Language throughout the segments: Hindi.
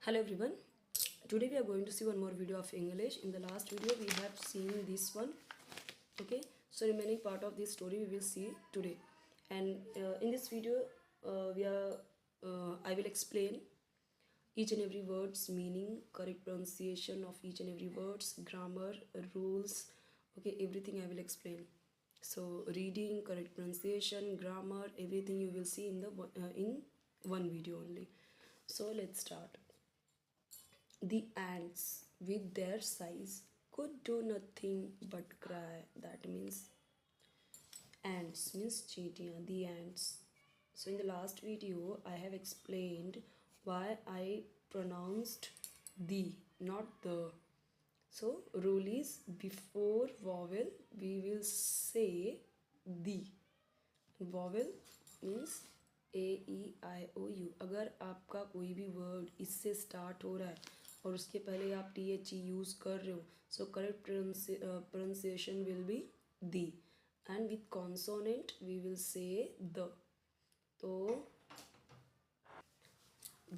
Hello everyone. Today we are going to see one more video of English. In the last video we have seen this one. Okay. So remaining part of this story we will see today. And in this video I will explain each and every word's meaning, correct pronunciation of each and every words, grammar, rules. Okay, everything I will explain. So reading, correct pronunciation, grammar, everything you will see in one video only. So let's start. The ants, with their size, could do nothing but cry. That means ants means cheetiyan, the ants. So in the last video, I have explained why I pronounced the, not the. So rule is before vowel we will say the. Vowel means AEIOU. अगर आपका कोई भी वर्ड इससे स्टार्ट हो रहा है और उसके पहले आप THE यूज़ कर रहे हो, so correct pronunciation will be the, and with consonant we will say the. तो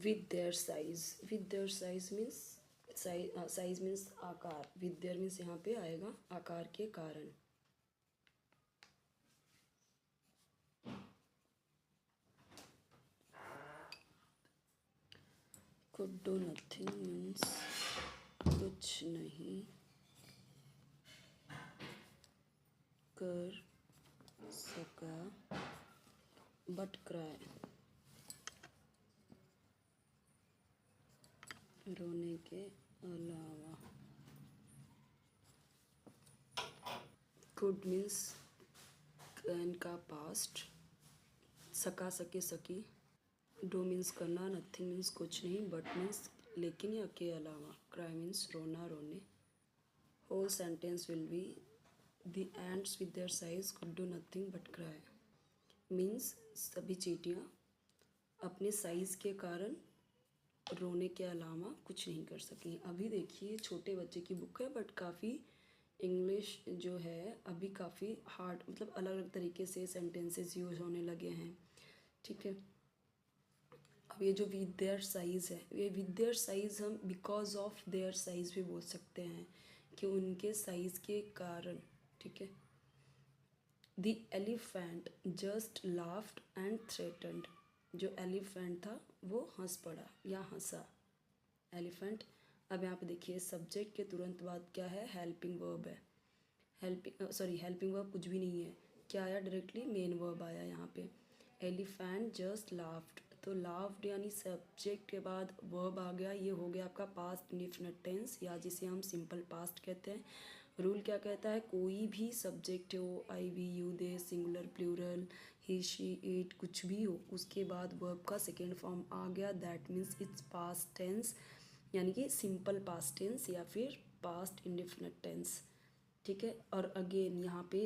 with their size means size means आकार. विथ देयर मीन्स यहाँ पे आएगा आकार के कारण. could do nothing means कुछ नहीं कर सका, but cry रोने के अलावा. could means कैन का पास्ट, सका सके सकी. डू मीन्स करना, नथिंग मीन्स कुछ नहीं, बट मीन्स लेकिन या के अलावा. क्राई मीन्स रोना रोने. Whole sentence will be the ants with their size could do nothing but cry. Means सभी चींटियाँ अपने साइज़ के कारण रोने के अलावा कुछ नहीं कर सकी. अभी देखिए छोटे बच्चे की बुक है, बट काफ़ी इंग्लिश जो है अभी काफ़ी हार्ड, मतलब अलग अलग तरीके से सेंटेंसेस यूज होने लगे हैं. ठीक है. अब ये जो विद देयर साइज़ है, ये विद देयर साइज़ हम बिकॉज ऑफ देयर साइज़ भी बोल सकते हैं कि उनके साइज़ के कारण. ठीक है. The elephant just laughed and threatened. जो एलिफेंट था वो हंस पड़ा या हंसा. एलिफेंट. अब यहाँ पे देखिए सब्जेक्ट के तुरंत बाद क्या है, हेल्पिंग वर्ब है. हेल्पिंग वर्ब कुछ भी नहीं है. क्या आया, डायरेक्टली मेन वर्ब आया यहाँ पे. एलिफेंट जस्ट लाफ्ड, तो लाफ्ड यानी सब्जेक्ट के बाद वर्ब आ गया. ये हो गया आपका पास्ट इंडेफिनिट टेंस, या जिसे हम सिंपल पास्ट कहते हैं. रूल क्या कहता है, कोई भी सब्जेक्ट हो, I we you they, singular plural, he she it, कुछ भी हो, उसके बाद वर्ब का सेकेंड फॉर्म आ गया, that means it's past tense, यानी कि सिंपल पास्ट टेंस या फिर पास्ट इंडेफिनिट टेंस. ठीक है. और अगेन यहाँ पे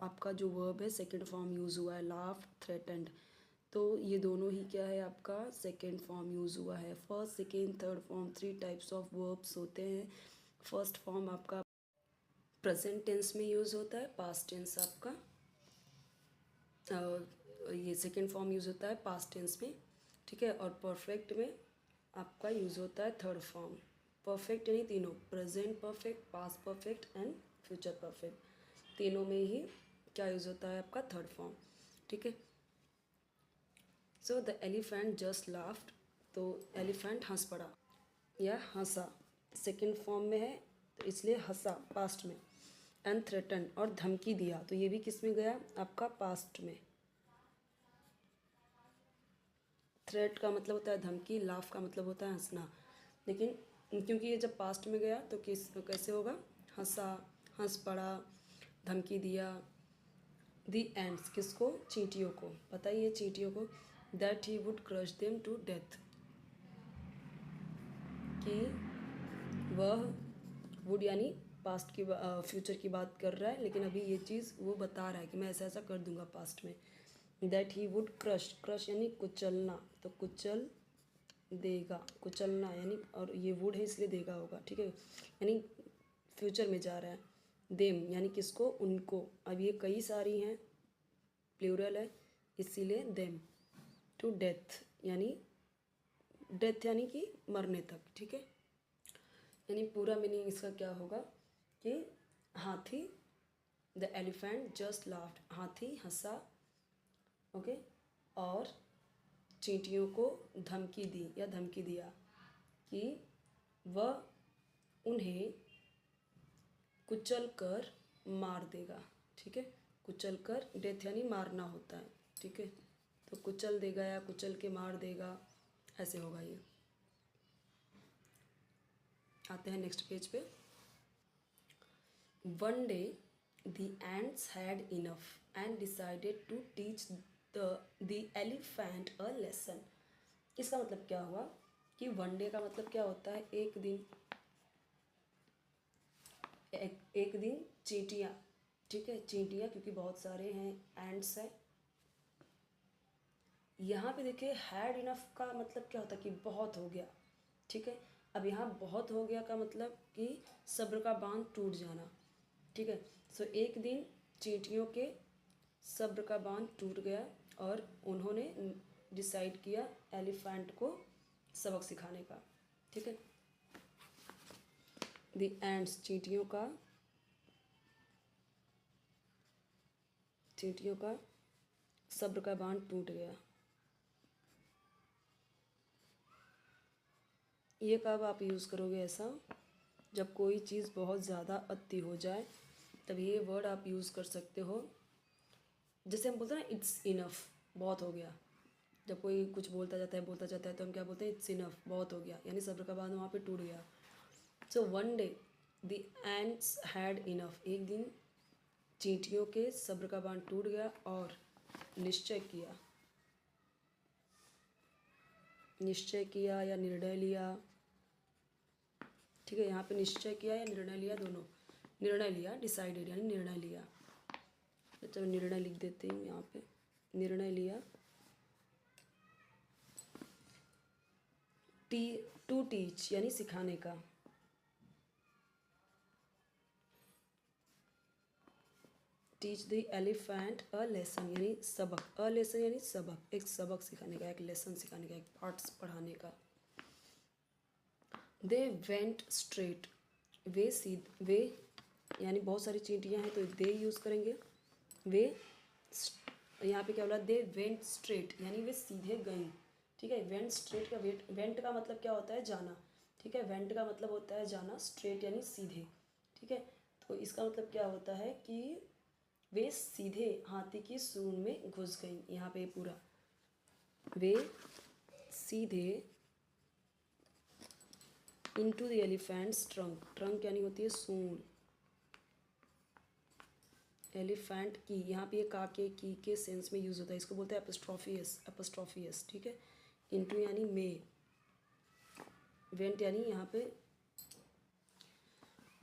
आपका जो वर्ब है सेकेंड फॉर्म यूज़ हुआ है, लाफ, थ्रेटेंड. तो ये दोनों ही क्या है, आपका सेकेंड फॉर्म यूज़ हुआ है. First, second, third form, 3 types of verbs होते हैं. फर्स्ट फॉर्म आपका प्रेजेंट टेंस में यूज़ होता है, पास्ट टेंस आपका, ये सेकेंड फॉर्म यूज़ होता है पास्ट टेंस में. ठीक है. और परफेक्ट में आपका यूज़ होता है थर्ड फॉर्म. परफेक्ट यानी तीनों, present perfect, past perfect and future perfect, तीनों में ही क्या यूज़ होता है, आपका थर्ड फॉर्म. ठीक है. So the elephant just laughed, तो एलिफेंट हंस पड़ा या हंसा, सेकेंड फॉर्म में है तो इसलिए हंसा पास्ट में. एंड थ्रेटन, और धमकी दिया, तो ये भी किस में गया, आपका पास्ट में. थ्रेट का मतलब होता है धमकी, लाफ का मतलब होता है हंसना. लेकिन क्योंकि ये जब पास्ट में गया तो कैसे होगा, हंसा, हंस पड़ा, धमकी दिया. दी एंड्स किसको, चींटियों को. पता ही है चींटियों को. That he would crush them to death, कि वह, वुड यानी पास्ट की फ्यूचर की बात कर रहा है, लेकिन अभी ये चीज़ वो बता रहा है कि मैं ऐसा ऐसा कर दूंगा पास्ट में. That he would crush, crush यानी कुचलना, तो कुचल देगा, कुचलना यानी, और ये वुड है इसलिए देगा होगा. ठीक है. यानी फ्यूचर में जा रहा है. देम यानी किसको, उनको. अब ये कई सारी हैं, प्लूरल है इसीलिए देम. टू डेथ यानी डेथ यानी कि मरने तक, ठीक है। यानी पूरा मीनिंग इसका क्या होगा कि हाथी, द एलिफेंट जस्ट लाफ्ड, हाथी हंसा, ओके, और चींटियों को धमकी दी या धमकी दिया कि वह उन्हें कुचल कर मार देगा, ठीक है। कुचल कर, डेथ यानी मारना होता है, ठीक है। तो कुचल देगा या कुचल के मार देगा, ऐसे होगा ये। आते हैं नेक्स्ट पेज पे। One day the ants had enough and decided to teach the elephant a lesson. इसका मतलब क्या हुआ कि वन डे का मतलब क्या होता है, एक दिन, एक दिन चींटियाँ, ठीक है, चींटियाँ क्योंकि बहुत सारे हैं, एंड्स है। यहाँ पे देखिए हैड इनफ का मतलब क्या होता है कि बहुत हो गया, ठीक है। अब यहाँ बहुत हो गया का मतलब कि सब्र का बांध टूट जाना, ठीक है। सो एक दिन चींटियों के सब्र का बांध टूट गया और उन्होंने डिसाइड किया एलिफेंट को सबक सिखाने का, ठीक है। द एंड्स, चींटियों का सब्र का बांध टूट गया। ये कब आप यूज़ करोगे ऐसा, जब कोई चीज़ बहुत ज़्यादा अति हो जाए, तब ये वर्ड आप यूज़ कर सकते हो। जैसे हम बोलते हैं ना इट्स इनफ, बहुत हो गया। जब कोई कुछ बोलता जाता है तो हम क्या बोलते हैं, इट्स इनफ, बहुत हो गया, यानी सब्र का बांध वहाँ पे टूट गया। So one day the ends had enough, एक दिन चींटियों के सब्र का बांध टूट गया और निश्चय किया या निर्णय लिया, ठीक है। यहाँ पे निश्चय किया या निर्णय लिया, दोनों, निर्णय लिया, डिसाइडेड यानी निर्णय लिया। चलो निर्णय लिख देते हैं यहाँ पे, निर्णय लिया टू टीच यानी सिखाने का, teach the elephant a lesson यानी सबक, अ लेसन यानी सबक, एक सबक सिखाने का, एक लेसन सिखाने का, एक पार्ट्स पढ़ाने का। दे वेंट स्ट्रेट, वे यानी बहुत सारी चींटियाँ हैं तो दे यूज़ करेंगे। वे, यहाँ पे क्या बोला, दे वेंट स्ट्रेट यानी वे सीधे गई, ठीक है। वेंट स्ट्रेट का वेंट का मतलब क्या होता है, जाना, ठीक है। वेंट का मतलब होता है जाना, स्ट्रेट यानी सीधे, ठीक है। तो इसका मतलब क्या होता है कि वे सीधे हाथी की सूंड में घुस गई। यहाँ पे पूरा, वे सीधे into the elephants trunk, trunk यानी होती है सूंड, एलिफेंट की, यहाँ पे ये का के सेंस में यूज़ होता है, इसको बोलते हैं एपोस्ट्रोफियस, ठीक है। इनटू यानी में, वेंट यानी यहाँ पे,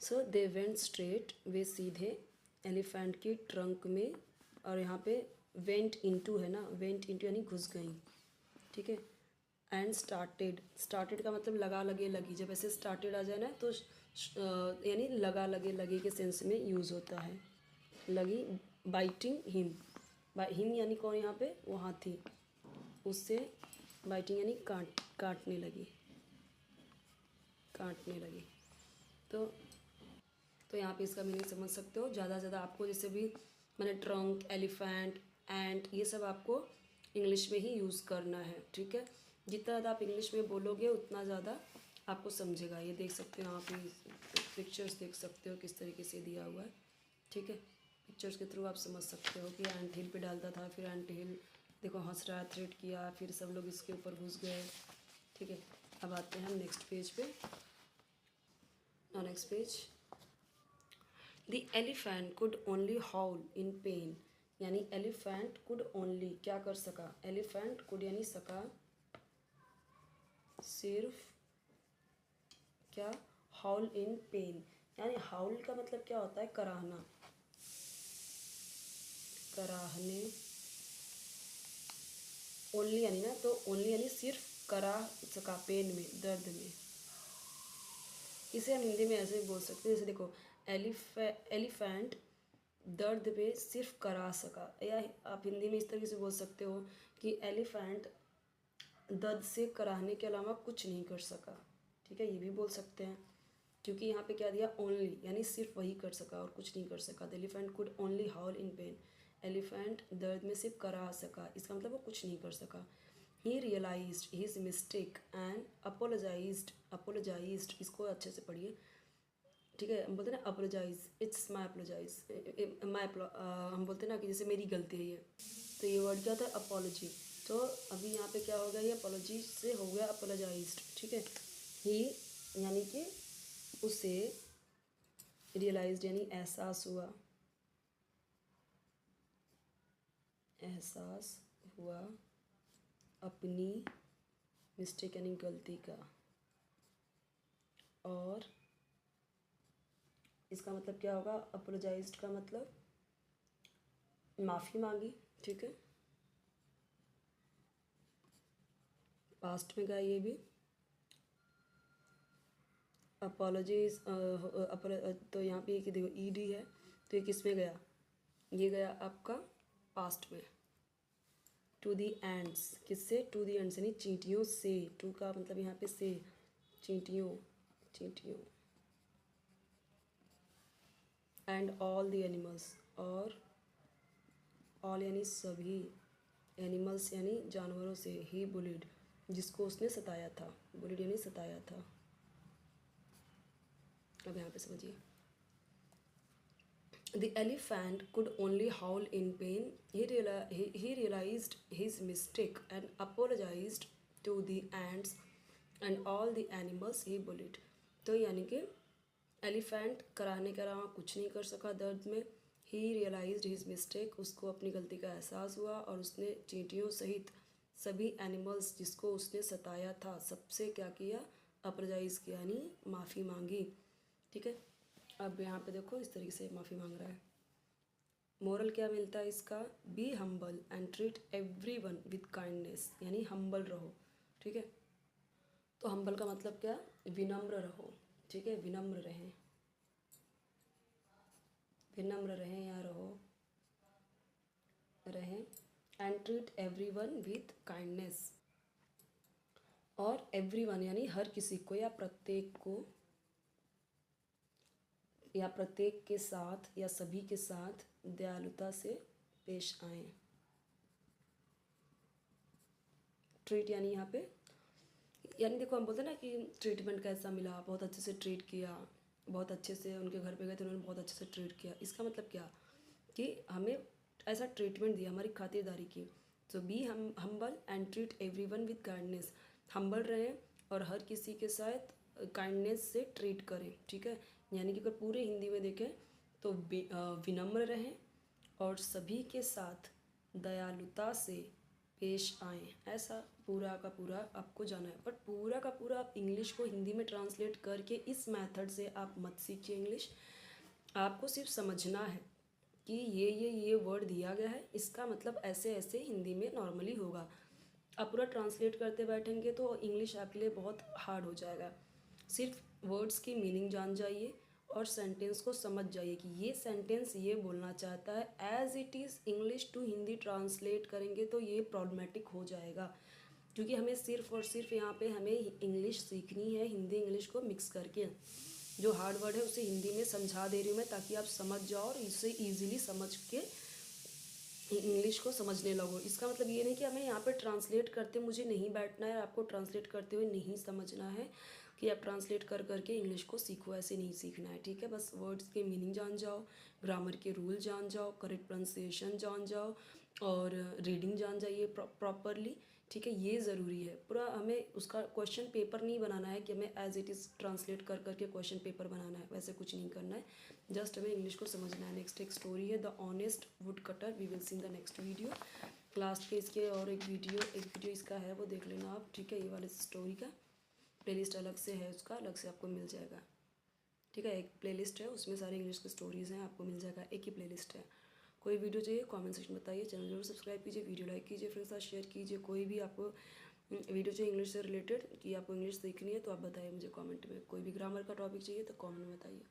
सो दे वेंट स्ट्रेट, वे सीधे एलिफेंट की ट्रंक में, और यहाँ पे वेंट इनटू है ना, वेंट इनटू यानी घुस गई, ठीक है। एंड स्टार्टेड का मतलब लगा लगे लगी, जब ऐसे स्टार्टेड आ जाए ना तो यानी लगा लगे लगे के सेंस में यूज़ होता है। लगी, बाइटिंग हिम यानी कौन यहाँ पे, वो हाथी, उससे बाइटिंग यानी काटने लगी। तो यहाँ पे इसका मीनिंग समझ सकते हो। ज़्यादा से ज़्यादा आपको जैसे भी मैंने ट्रंक, एलिफेंट, एंट, ये सब आपको इंग्लिश में ही यूज़ करना है, ठीक है। जितना ज़्यादा आप इंग्लिश में बोलोगे उतना ज़्यादा आपको समझेगा। ये देख सकते हो, यहाँ पे पिक्चर्स देख सकते हो किस तरीके से दिया हुआ है, ठीक है। पिक्चर्स के थ्रू आप समझ सकते हो कि एंट हिल पे डालता था, फिर एंट हिल देखो हंस रहा है, थ्रेट किया, फिर सब लोग इसके ऊपर घुस गए, ठीक है। अब आते हैं हम नेक्स्ट पेज पे। Next page, the elephant could only howl in pain, यानी एलिफेंट कुड ओनली क्या कर सका, एलिफेंट कुड यानी सका, सिर्फ क्या, हाउल इन पेन, यानी हाउल का मतलब क्या होता है, कराहना, कराहने, ओनली यानी ना, तो ओनली यानी सिर्फ करा सका, पेन में, दर्द में। इसे हम हिंदी में ऐसे भी बोल सकते हैं, जैसे देखो एलिफेंट दर्द पे सिर्फ करा सका, या आप हिंदी में इस तरीके से बोल सकते हो कि एलिफेंट दर्द से कराहने के अलावा कुछ नहीं कर सका, ठीक है, ये भी बोल सकते हैं, क्योंकि यहाँ पे क्या दिया, ओनली, यानी सिर्फ वही कर सका और कुछ नहीं कर सका। The elephant could only howl in pain, elephant दर्द में सिर्फ करा सका, इसका मतलब वो कुछ नहीं कर सका। He realised his mistake and apologised, इसको अच्छे से पढ़िए, ठीक है। हम बोलते हैं ना अपोलोजाइज, इट्स माई अपोलोजाइज, हम बोलते हैं ना कि जैसे मेरी गलती है ये, तो ये वर्ड क्या था, अपॉलोजी। तो अभी यहाँ पे क्या हो गया, ये अपॉलोजी से हो गया अपोलोजाइज्ड, ठीक है। ही यानी कि उसे, रियलाइज्ड यानी एहसास हुआ, एहसास हुआ अपनी मिस्टेक यानी गलती का, और इसका मतलब क्या होगा, अपोलोजाइज्ड का मतलब माफ़ी मांगी, ठीक है। पास्ट में गया ये भी, अपोलॉजीज, तो यहाँ पे ये देखो ईडी है, तो ये किस में गया, ये गया आपका पास्ट में। टू दी एंड्स, किससे, टू दी एंड्स यानी चींटियों से, टू का मतलब यहाँ पे से, चींटियों, चींटियों। एंड ऑल द एनिमल्स, और ऑल यानी सभी, एनिमल्स यानी जानवरों से, ही बुलिड, जिसको उसने सताया था, बुलिड यानी सताया था। अब यहाँ पे समझिए, the elephant could only howl in pain, he realized his mistake and apologized to the ants and all the animals he bullied। तो यानी कि एलिफेंट कराहने के अलावा कुछ नहीं कर सका दर्द में। ही रियलाइज्ड हिज मिस्टेक, उसको अपनी गलती का एहसास हुआ, और उसने चींटियों सहित सभी एनिमल्स जिसको उसने सताया था सबसे क्या किया, अपोलोजाइज किया यानी माफ़ी मांगी, ठीक है। अब यहाँ पे देखो इस तरीके से माफ़ी मांग रहा है। मोरल क्या मिलता है इसका, be humble and treat every one with kindness, यानी हम्बल रहो, ठीक है। तो हम्बल का मतलब क्या, विनम्र रहो, ठीक है, विनम्र रहें, विनम्र रहें या रहें। And treat every one with kindness, और एवरी वन यानी हर किसी को या प्रत्येक को, या प्रत्येक के साथ या सभी के साथ दयालुता से पेश आएं। ट्रीट यानी यहाँ पे, यानी देखो हम बोलते हैं ना कि ट्रीटमेंट कैसा मिला, बहुत अच्छे से ट्रीट किया, बहुत अच्छे से उनके घर पे गए थे, उन्होंने बहुत अच्छे से ट्रीट किया, इसका मतलब क्या कि हमें ऐसा ट्रीटमेंट दिया, हमारी खातिरदारी की। तो बी हम humble and treat every one with kindness, humble रहें और हर किसी के साथ काइंडनेस से ट्रीट करें, ठीक है। यानी कि अगर पूरे हिंदी में देखें तो विनम्र रहें और सभी के साथ दयालुता से पेश आएँ, ऐसा पूरा का पूरा आपको जाना है। बट पूरा का पूरा आप इंग्लिश को हिंदी में ट्रांसलेट करके इस मेथड से आप मत सीखिए इंग्लिश। आपको सिर्फ समझना है कि ये वर्ड दिया गया है, इसका मतलब ऐसे ऐसे हिंदी में नॉर्मली होगा। आप पूरा ट्रांसलेट करते बैठेंगे तो इंग्लिश आपके लिए बहुत हार्ड हो जाएगा। सिर्फ वर्ड्स की मीनिंग जान जाइए और सेंटेंस को समझ जाइए कि ये सेंटेंस ये बोलना चाहता है। As it is English to Hindi translate करेंगे तो ये प्रॉब्लमेटिक हो जाएगा, क्योंकि हमें सिर्फ और सिर्फ यहाँ पे हमें इंग्लिश सीखनी है, हिंदी इंग्लिश को मिक्स करके। जो हार्ड वर्ड है उसे हिंदी में समझा दे रही हूँ मैं, ताकि आप समझ जाओ और इसे ईजिली समझ के इंग्लिश को समझने लगो। इसका मतलब ये नहीं कि हमें यहाँ पे ट्रांसलेट करते मुझे नहीं बैठना है, आपको ट्रांसलेट करते हुए नहीं समझना है कि आप ट्रांसलेट कर करके इंग्लिश को सीखो, ऐसे नहीं सीखना है, ठीक है। बस वर्ड्स के मीनिंग जान जाओ, ग्रामर के रूल जान जाओ, करेक्ट प्रोनाउंसिएशन जान जाओ और रीडिंग जान जाइए प्रॉपरली, ठीक है। ये ज़रूरी है। पूरा हमें उसका क्वेश्चन पेपर नहीं बनाना है कि हमें एज इट इज़ ट्रांसलेट कर करके क्वेश्चन पेपर बनाना है, वैसे कुछ नहीं करना है, जस्ट हमें इंग्लिश को समझना है। नेक्स्ट एक स्टोरी है the honest woodcutter, we will see in the next video. Last के इसके और एक वीडियो इसका है, वो देख लेना आप, ठीक है। ये वाले स्टोरी का प्लेलिस्ट अलग से है, उसका अलग से आपको मिल जाएगा, ठीक है। एक प्लेलिस्ट है उसमें सारी इंग्लिश की स्टोरीज़ हैं, आपको मिल जाएगा, एक ही प्लेलिस्ट है। कोई वीडियो चाहिए कमेंट सेक्शन बताइए, चैनल जरूर सब्सक्राइब कीजिए, वीडियो लाइक कीजिए, फ्रेंड्स के साथ शेयर कीजिए। कोई भी आपको वीडियो चाहिए इंग्लिश से रिलेटेड कि आपको इंग्लिश सीखनी है तो आप बताइए मुझे कमेंट में। कोई भी ग्रामर का टॉपिक चाहिए तो कमेंट में बताइए।